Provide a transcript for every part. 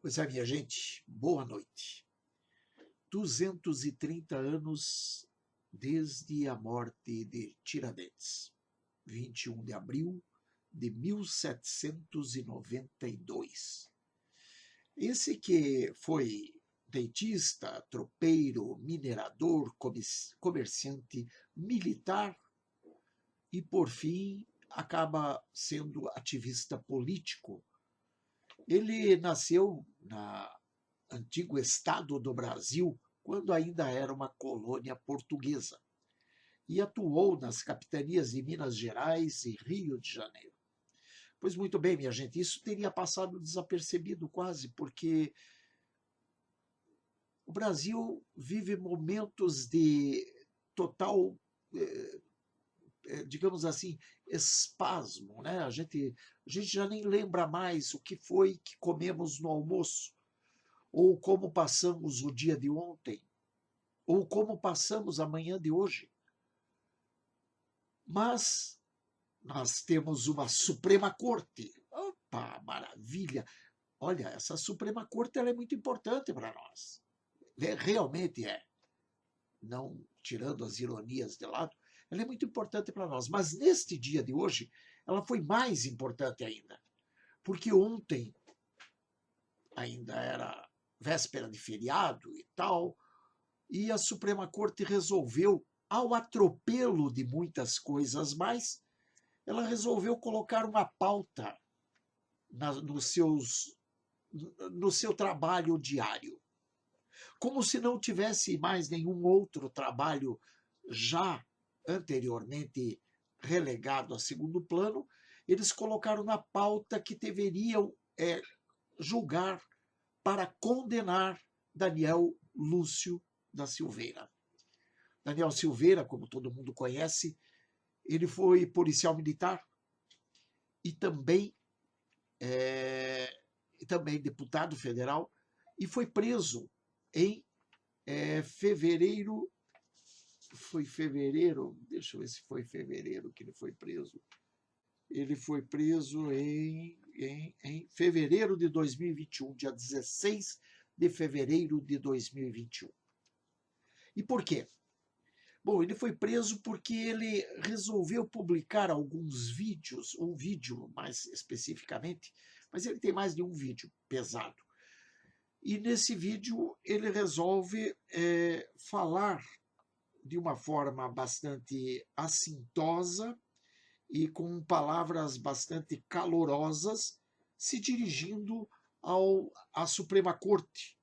Pois é, minha gente, boa noite. 230 anos desde a morte de Tiradentes, 21 de abril de 1792. Esse que foi dentista, tropeiro, minerador, comerciante, militar e, por fim, acaba sendo ativista político. Ele nasceu no antigo estado do Brasil, quando ainda era uma colônia portuguesa, e atuou nas capitanias de Minas Gerais e Rio de Janeiro. Pois muito bem, minha gente, isso teria passado desapercebido quase, porque o Brasil vive momentos de total, digamos assim, espasmo, né? A gente já nem lembra mais o que foi que comemos no almoço, ou como passamos o dia de ontem, ou como passamos a manhã de hoje. Mas nós temos uma Suprema Corte. Opa, maravilha! Olha, essa Suprema Corte ela é muito importante para nós. Realmente é. Não tirando as ironias de lado, ela é muito importante para nós. Mas neste dia de hoje, ela foi mais importante ainda. Porque ontem ainda era véspera de feriado e tal, e a Suprema Corte resolveu, ao atropelo de muitas coisas mais, ela resolveu colocar uma pauta no seu trabalho diário. Como se não tivesse mais nenhum outro trabalho já anteriormente relegado a segundo plano, eles colocaram na pauta que deveriam julgar para condenar Daniel Lúcio da Silveira. Daniel Silveira, como todo mundo conhece, ele foi policial militar e também deputado federal e foi preso em fevereiro. Foi fevereiro? Deixa eu ver se foi fevereiro que ele foi preso. Ele foi preso em fevereiro de 2021, dia 16 de fevereiro de 2021. E por quê? Bom, ele foi preso porque ele resolveu publicar alguns vídeos, um vídeo mais especificamente, mas ele tem mais de um vídeo pesado. E nesse vídeo ele resolve falar de uma forma bastante assintosa e com palavras bastante calorosas, se dirigindo à Suprema Corte.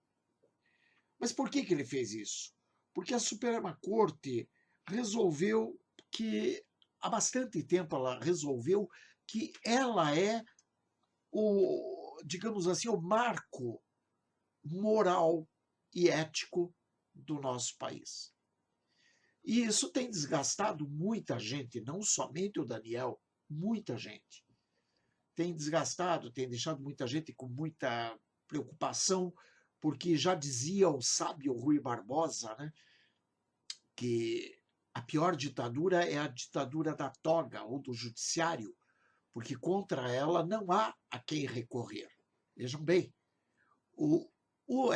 Mas por que ele fez isso? Porque a Suprema Corte resolveu que, há bastante tempo ela resolveu que ela é digamos assim, o marco moral e ético do nosso país. E isso tem desgastado muita gente, não somente o Daniel, muita gente. Tem desgastado, tem deixado muita gente com muita preocupação, porque já dizia o sábio Rui Barbosa, né, que a pior ditadura é a ditadura da toga ou do judiciário, porque contra ela não há a quem recorrer. Vejam bem, o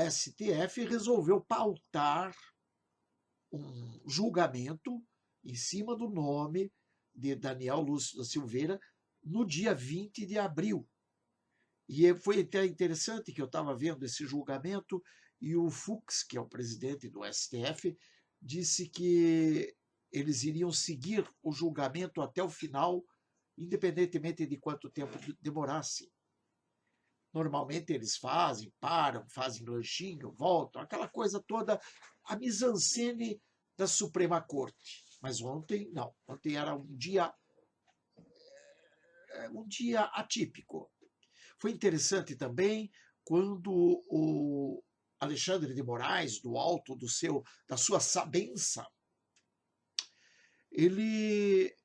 STF resolveu pautar um julgamento em cima do nome de Daniel Lúcio da Silveira no dia 20 de abril. E foi até interessante que eu estava vendo esse julgamento e o Fux, que é o presidente do STF, disse que eles iriam seguir o julgamento até o final, independentemente de quanto tempo demorasse. Normalmente eles param, fazem lanchinho, voltam, aquela coisa toda, a mise-en-scène da Suprema Corte. Mas ontem, não. Ontem era um dia atípico. Foi interessante também quando o Alexandre de Moraes, do alto da sua sabença, ele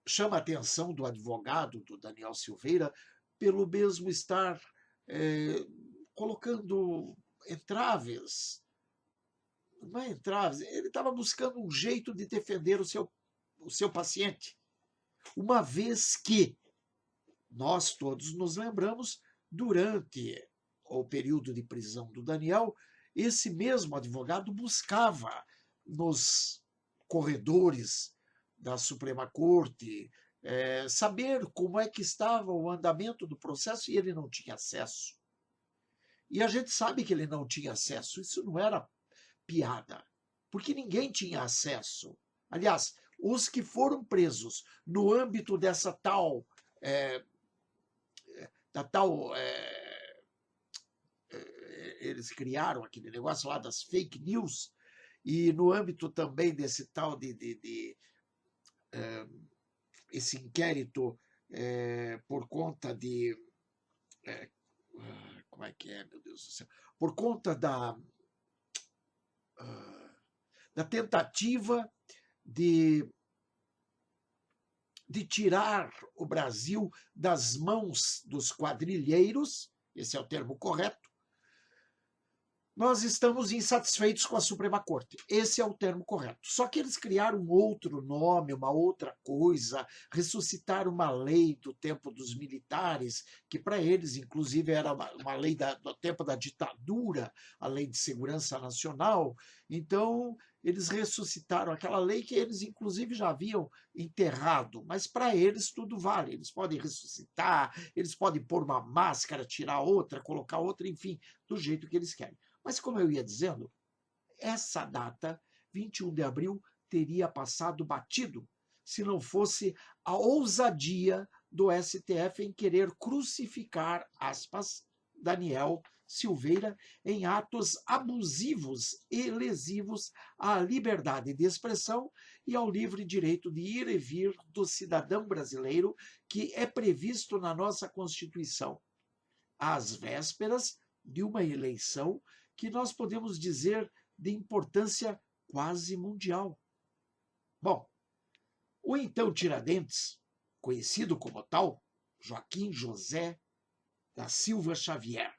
chama a atenção do advogado, do Daniel Silveira, pelo mesmo estar colocando entraves. Não é entraves, ele estava buscando um jeito de defender o seu paciente. Uma vez que nós todos nos lembramos, durante o período de prisão do Daniel, esse mesmo advogado buscava nos corredores da Suprema Corte saber como é que estava o andamento do processo e ele não tinha acesso. E a gente sabe que ele não tinha acesso, isso não era piada, porque ninguém tinha acesso. Aliás, os que foram presos no âmbito dessa tal eles criaram aquele negócio lá das fake news, e no âmbito também desse tal esse inquérito por conta de como é que é, meu Deus do céu, por conta da tentativa de tirar o Brasil das mãos dos quadrilheiros, esse é o termo correto, nós estamos insatisfeitos com a Suprema Corte. Esse é o termo correto. Só que eles criaram um outro nome, uma outra coisa, ressuscitaram uma lei do tempo dos militares, que para eles, inclusive, era uma lei do tempo da ditadura, a Lei de Segurança Nacional. Então, eles ressuscitaram aquela lei que eles, inclusive, já haviam enterrado. Mas para eles tudo vale. Eles podem ressuscitar, eles podem pôr uma máscara, tirar outra, colocar outra, enfim, do jeito que eles querem. Mas, como eu ia dizendo, essa data, 21 de abril, teria passado batido se não fosse a ousadia do STF em querer crucificar, aspas, Daniel Silveira em atos abusivos e lesivos à liberdade de expressão e ao livre direito de ir e vir do cidadão brasileiro, que é previsto na nossa Constituição, às vésperas de uma eleição que nós podemos dizer de importância quase mundial. Bom, o então Tiradentes, conhecido como tal, Joaquim José da Silva Xavier,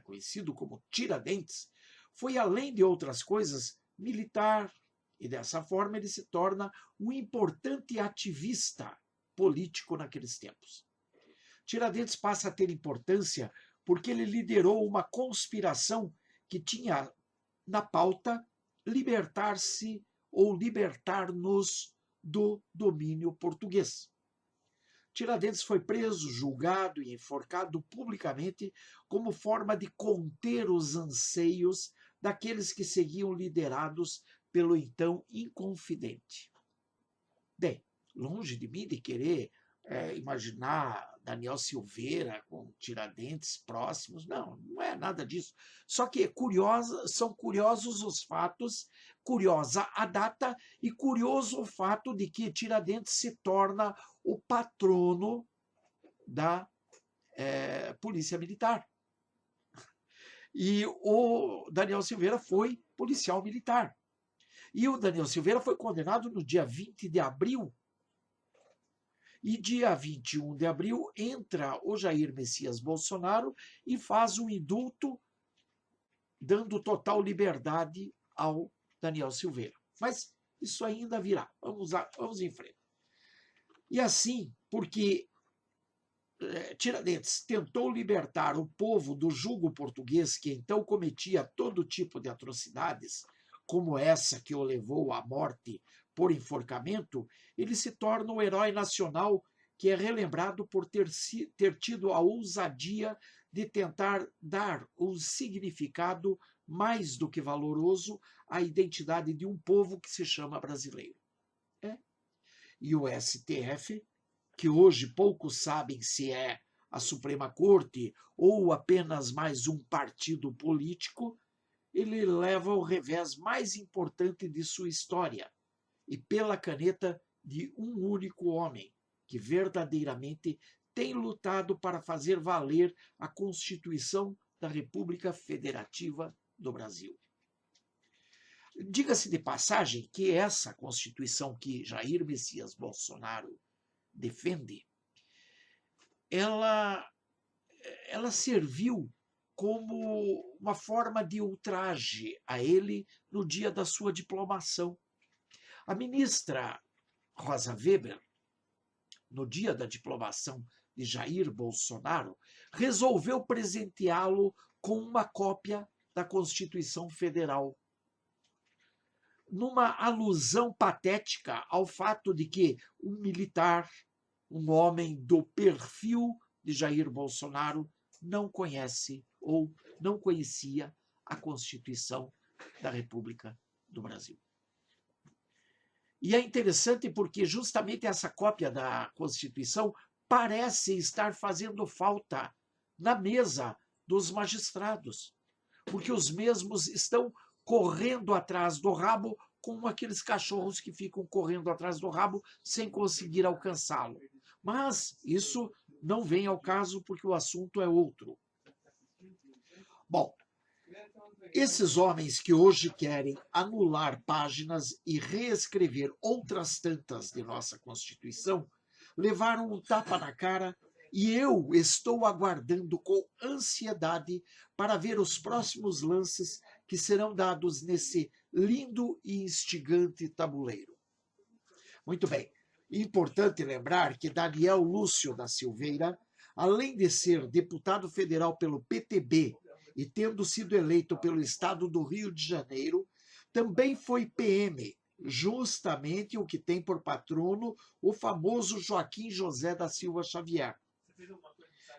conhecido como Tiradentes, foi, além de outras coisas, militar, e dessa forma ele se torna um importante ativista político naqueles tempos. Tiradentes passa a ter importância porque ele liderou uma conspiração que tinha na pauta libertar-se ou libertar-nos do domínio português. Tiradentes foi preso, julgado e enforcado publicamente como forma de conter os anseios daqueles que seguiam liderados pelo então Inconfidente. Bem, longe de mim de querer imaginar Daniel Silveira com Tiradentes próximos, não é nada disso. Só que são curiosos os fatos, curiosa a data e curioso o fato de que Tiradentes se torna o patrono da Polícia Militar. E o Daniel Silveira foi policial militar. E o Daniel Silveira foi condenado no dia 20 de abril. E dia 21 de abril entra o Jair Messias Bolsonaro e faz um indulto dando total liberdade ao Daniel Silveira. Mas isso ainda virá. Vamos em frente. E assim, porque Tiradentes tentou libertar o povo do jugo português, que então cometia todo tipo de atrocidades, como essa que o levou à morte por enforcamento, ele se torna um herói nacional que é relembrado por ter tido a ousadia de tentar dar um significado mais do que valoroso à identidade de um povo que se chama brasileiro. E o STF, que hoje poucos sabem se é a Suprema Corte ou apenas mais um partido político, ele leva o revés mais importante de sua história, e pela caneta de um único homem, que verdadeiramente tem lutado para fazer valer a Constituição da República Federativa do Brasil. Diga-se de passagem que essa Constituição que Jair Messias Bolsonaro defende, ela serviu como uma forma de ultraje a ele no dia da sua diplomação. A ministra Rosa Weber, no dia da diplomação de Jair Bolsonaro, resolveu presenteá-lo com uma cópia da Constituição Federal, numa alusão patética ao fato de que um militar, um homem do perfil de Jair Bolsonaro, não conhece ou não conhecia a Constituição da República do Brasil. E é interessante porque justamente essa cópia da Constituição parece estar fazendo falta na mesa dos magistrados, porque os mesmos estão correndo atrás do rabo como aqueles cachorros que ficam correndo atrás do rabo sem conseguir alcançá-lo. Mas isso não vem ao caso porque o assunto é outro. Bom, esses homens que hoje querem anular páginas e reescrever outras tantas de nossa Constituição levaram um tapa na cara e eu estou aguardando com ansiedade para ver os próximos lances que serão dados nesse lindo e instigante tabuleiro. Muito bem, importante lembrar que Daniel Lúcio da Silveira, além de ser deputado federal pelo PTB e tendo sido eleito pelo estado do Rio de Janeiro, também foi PM, justamente o que tem por patrono o famoso Joaquim José da Silva Xavier,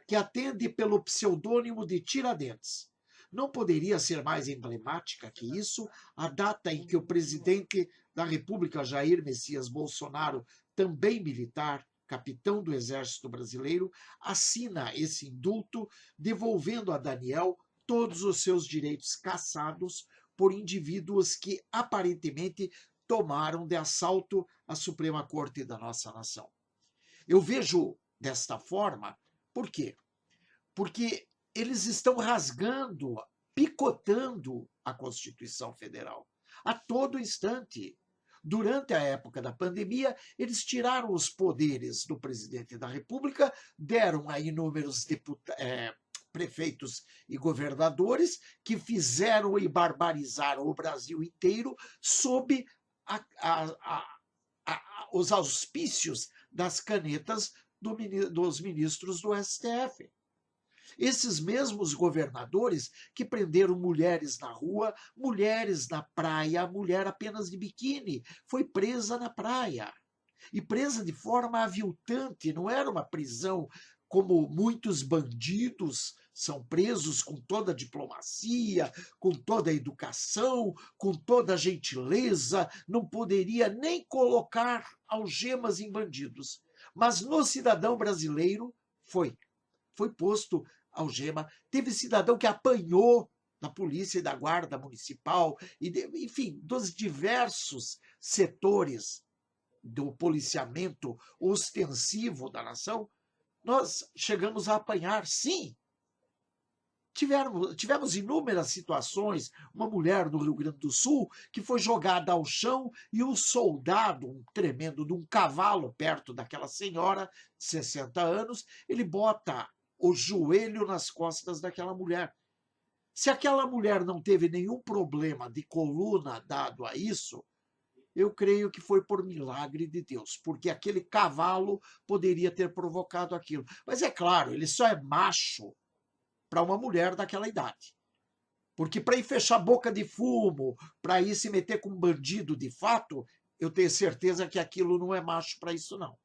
que atende pelo pseudônimo de Tiradentes. Não poderia ser mais emblemática que isso a data em que o presidente da República, Jair Messias Bolsonaro, também militar, capitão do Exército Brasileiro, assina esse indulto, devolvendo a Daniel todos os seus direitos cassados por indivíduos que aparentemente tomaram de assalto a Suprema Corte da nossa nação. Eu vejo desta forma, por quê? Porque eles estão rasgando, picotando a Constituição Federal a todo instante. Durante a época da pandemia, eles tiraram os poderes do presidente da República, deram a inúmeros prefeitos e governadores que fizeram e barbarizaram o Brasil inteiro sob os auspícios das canetas dos ministros do STF. Esses mesmos governadores que prenderam mulheres na rua, mulheres na praia, a mulher apenas de biquíni foi presa na praia. E presa de forma aviltante, não era uma prisão como muitos bandidos são presos com toda a diplomacia, com toda a educação, com toda a gentileza, não poderia nem colocar algemas em bandidos. Mas no cidadão brasileiro foi posto algema. Teve cidadão que apanhou da polícia e da guarda municipal, enfim, dos diversos setores do policiamento ostensivo da nação, nós chegamos a apanhar, sim. Tivemos inúmeras situações, uma mulher no Rio Grande do Sul que foi jogada ao chão e um soldado, um tremendo de um cavalo perto daquela senhora de 60 anos, ele bota o joelho nas costas daquela mulher. Se aquela mulher não teve nenhum problema de coluna dado a isso, eu creio que foi por milagre de Deus, porque aquele cavalo poderia ter provocado aquilo. Mas é claro, ele só é macho para uma mulher daquela idade. Porque para ir fechar boca de fumo, para ir se meter com um bandido de fato, eu tenho certeza que aquilo não é macho para isso, não.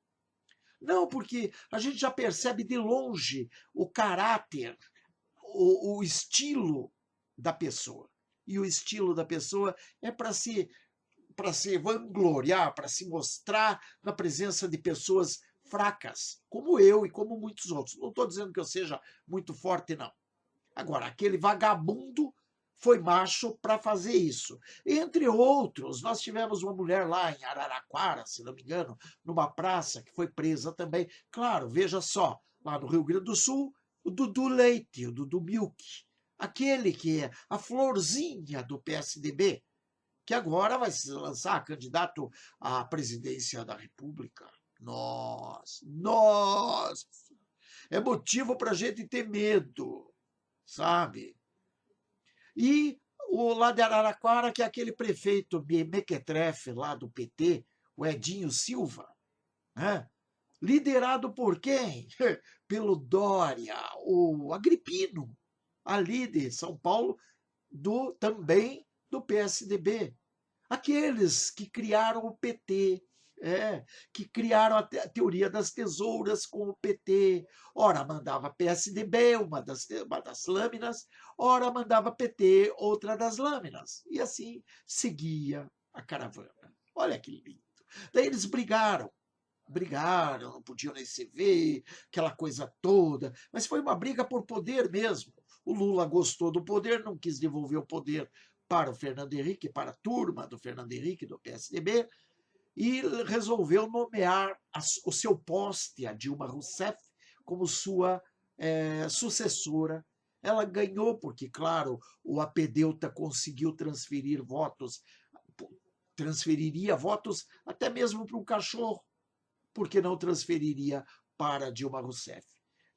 Não, porque a gente já percebe de longe o caráter, o estilo da pessoa. E o estilo da pessoa é para se vangloriar, para se mostrar na presença de pessoas fracas, como eu e como muitos outros. Não estou dizendo que eu seja muito forte, não. Agora, aquele vagabundo foi macho para fazer isso. Entre outros, nós tivemos uma mulher lá em Araraquara, se não me engano, numa praça, que foi presa também. Claro, veja só, lá no Rio Grande do Sul, o Dudu Leite, o Dudu Milk, aquele que é a florzinha do PSDB, que agora vai se lançar candidato à presidência da República. Nossa, é motivo para a gente ter medo, sabe? E o lá de Araraquara, que é aquele prefeito mequetrefe lá do PT, o Edinho Silva, né? liderado por quem? Pelo Dória, o Agripino, ali de São Paulo, também do PSDB. Aqueles que criaram o PT, que criaram a teoria das tesouras com o PT. Ora mandava PSDB, uma das lâminas, ora mandava PT, outra das lâminas. E assim seguia a caravana. Olha que lindo. Daí eles brigaram, não podiam nem se ver, aquela coisa toda, mas foi uma briga por poder mesmo. O Lula gostou do poder, não quis devolver o poder para o Fernando Henrique, para a turma do Fernando Henrique, do PSDB, e resolveu nomear o seu poste, a Dilma Rousseff, como sua sucessora. Ela ganhou, porque, claro, o Apedeuta conseguiu transferiria votos até mesmo para um cachorro, porque não transferiria para Dilma Rousseff.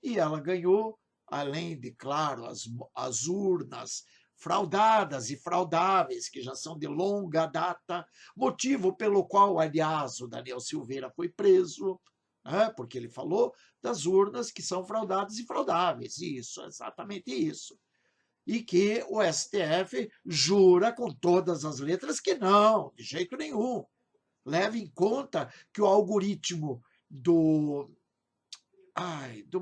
E ela ganhou, além de, claro, as urnas fraudadas e fraudáveis, que já são de longa data, motivo pelo qual, aliás, o Daniel Silveira foi preso, né, porque ele falou das urnas que são fraudadas e fraudáveis. Isso, exatamente isso. E que o STF jura com todas as letras que não, de jeito nenhum. Leve em conta que o algoritmo de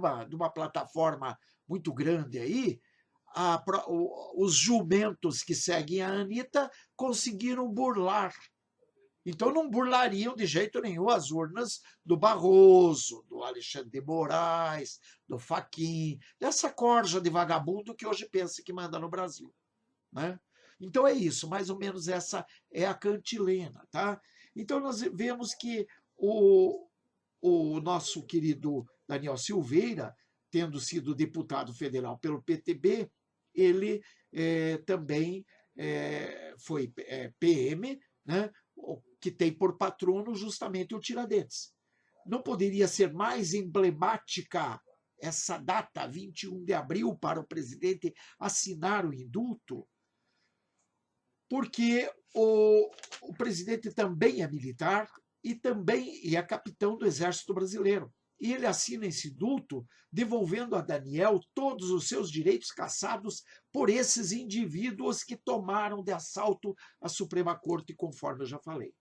uma plataforma muito grande aí, os jumentos que seguem a Anitta conseguiram burlar. Então não burlariam de jeito nenhum as urnas do Barroso, do Alexandre de Moraes, do Fachin, dessa corja de vagabundo que hoje pensa que manda no Brasil, né? Então é isso, mais ou menos essa é a cantilena, tá? Então nós vemos que o nosso querido Daniel Silveira, tendo sido deputado federal pelo PTB, ele também foi PM, né, que tem por patrono justamente o Tiradentes. Não poderia ser mais emblemática essa data, 21 de abril, para o presidente assinar o indulto, porque o presidente também é militar e também é capitão do Exército Brasileiro. E ele assina esse indulto devolvendo a Daniel todos os seus direitos cassados por esses indivíduos que tomaram de assalto a Suprema Corte, conforme eu já falei,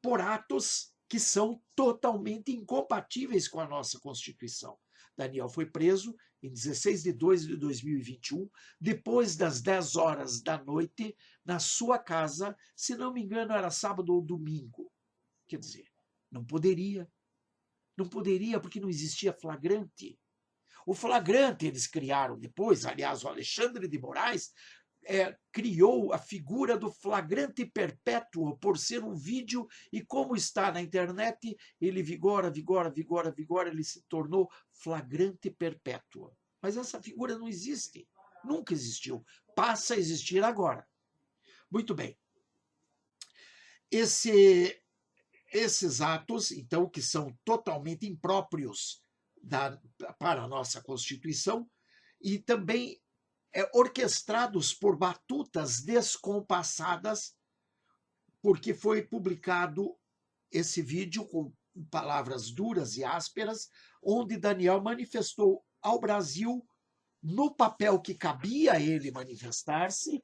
por atos que são totalmente incompatíveis com a nossa Constituição. Daniel foi preso em 16 de 2 de 2021, depois das 10 horas da noite, na sua casa, se não me engano era sábado ou domingo. Quer dizer, não poderia. Não poderia porque não existia flagrante. O flagrante eles criaram depois, aliás, o Alexandre de Moraes criou a figura do flagrante perpétuo por ser um vídeo e como está na internet, ele vigora, ele se tornou flagrante perpétuo. Mas essa figura não existe, nunca existiu, passa a existir agora. Muito bem. Esses atos, então, que são totalmente impróprios para a nossa Constituição e também orquestrados por batutas descompassadas, porque foi publicado esse vídeo com palavras duras e ásperas, onde Daniel manifestou ao Brasil, no papel que cabia a ele manifestar-se,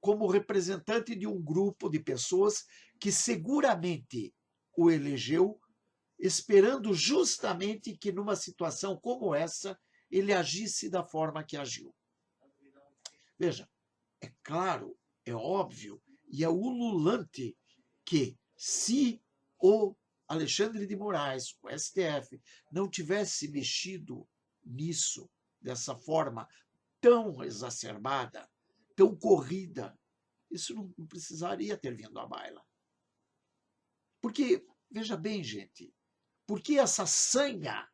como representante de um grupo de pessoas que seguramente o elegeu, esperando justamente que numa situação como essa ele agisse da forma que agiu. Veja, é claro, é óbvio e é ululante que se o Alexandre de Moraes, o STF, não tivesse mexido nisso dessa forma tão exacerbada, tão corrida, isso não precisaria ter vindo à baila. Porque, veja bem, gente, por que essa sanha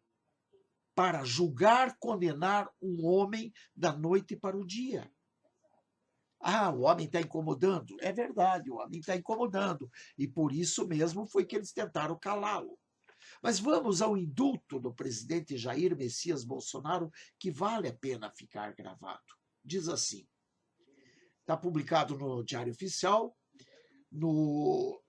para julgar, condenar um homem da noite para o dia? Ah, o homem está incomodando. É verdade, o homem está incomodando. E por isso mesmo foi que eles tentaram calá-lo. Mas vamos ao indulto do presidente Jair Messias Bolsonaro, que vale a pena ficar gravado. Diz assim, está publicado no Diário Oficial, no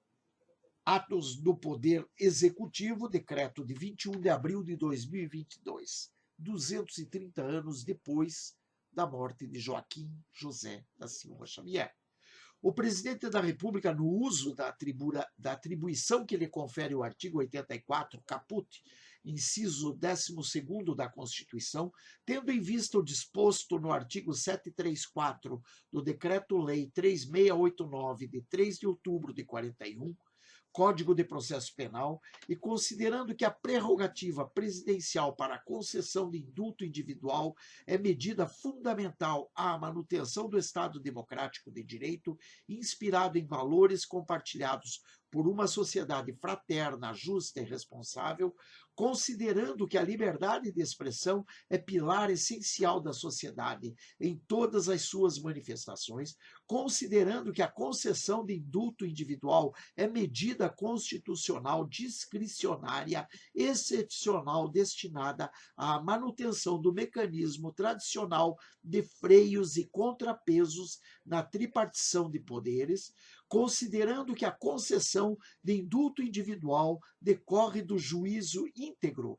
Atos do Poder Executivo, decreto de 21 de abril de 2022, 230 anos depois da morte de Joaquim José da Silva Xavier. O presidente da República, no uso da atribuição que lhe confere o artigo 84, caput, inciso 12º da Constituição, tendo em vista o disposto no artigo 734 do Decreto-Lei 3689, de 3 de outubro de 41, Código de Processo Penal, e considerando que a prerrogativa presidencial para a concessão de indulto individual é medida fundamental à manutenção do Estado democrático de direito, inspirado em valores compartilhados por uma sociedade fraterna, justa e responsável, considerando que a liberdade de expressão é pilar essencial da sociedade em todas as suas manifestações, considerando que a concessão de indulto individual é medida constitucional discricionária, excepcional, destinada à manutenção do mecanismo tradicional de freios e contrapesos na tripartição de poderes, considerando que a concessão de indulto individual decorre do juízo íntegro,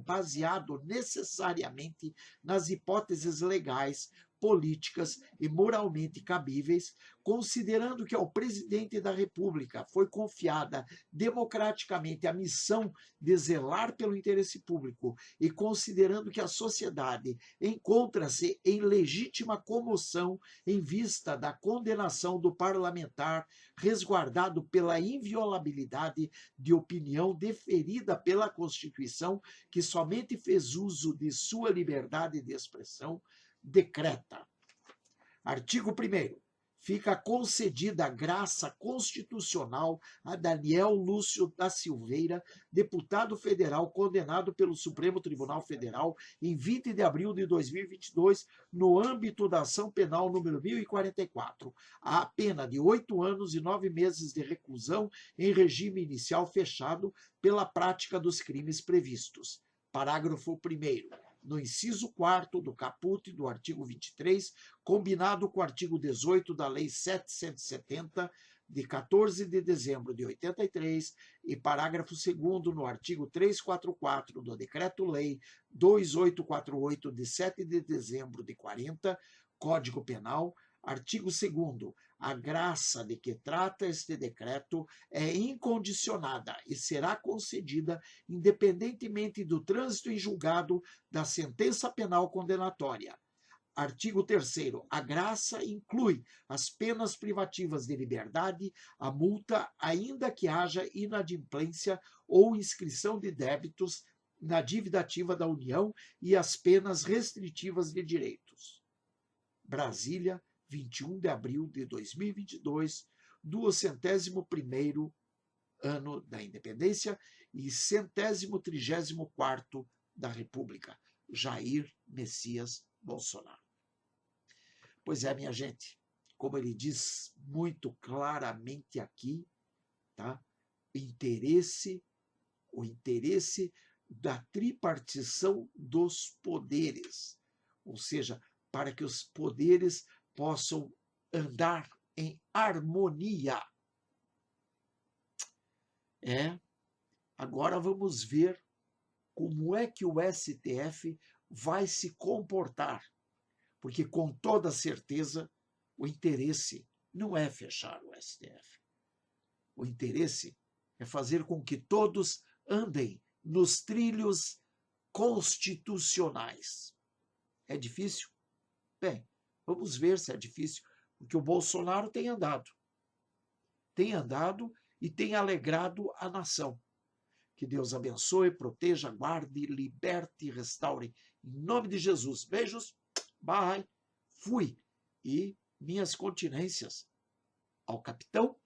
baseado necessariamente nas hipóteses legais, políticas e moralmente cabíveis, considerando que ao presidente da República foi confiada democraticamente a missão de zelar pelo interesse público e considerando que a sociedade encontra-se em legítima comoção em vista da condenação do parlamentar resguardado pela inviolabilidade de opinião deferida pela Constituição, que somente fez uso de sua liberdade de expressão, decreta. Artigo 1º. Fica concedida a graça constitucional a Daniel Lúcio da Silveira, deputado federal condenado pelo Supremo Tribunal Federal em 20 de abril de 2022, no âmbito da ação penal número 1044, a pena de 8 anos e 9 meses de reclusão em regime inicial fechado pela prática dos crimes previstos. Parágrafo 1º. No inciso 4º do caput do artigo 23, combinado com o artigo 18 da Lei 770, de 14 de dezembro de 83, e parágrafo 2º no artigo 344 do Decreto-Lei 2848, de 7 de dezembro de 40, Código Penal, artigo 2º, a graça de que trata este decreto é incondicionada e será concedida independentemente do trânsito em julgado da sentença penal condenatória. Artigo 3º. A graça inclui as penas privativas de liberdade, a multa, ainda que haja inadimplência ou inscrição de débitos na dívida ativa da União, e as penas restritivas de direitos. Brasília, 21 de abril de 2022, 201º ano da independência e 134º da República. Jair Messias Bolsonaro. Pois é, minha gente, como ele diz muito claramente aqui, tá? O interesse da tripartição dos poderes, ou seja, para que os poderes possam andar em harmonia. Agora vamos ver como é que o STF vai se comportar, porque com toda certeza o interesse não é fechar o STF. O interesse é fazer com que todos andem nos trilhos constitucionais. É difícil? Bem, vamos ver se é difícil, porque o Bolsonaro tem andado e tem alegrado a nação. Que Deus abençoe, proteja, guarde, liberte e restaure. Em nome de Jesus. Beijos, bye, fui. E minhas continências ao capitão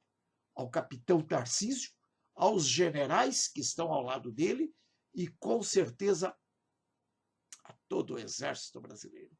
Tarcísio, aos generais que estão ao lado dele e, com certeza, a todo o exército brasileiro.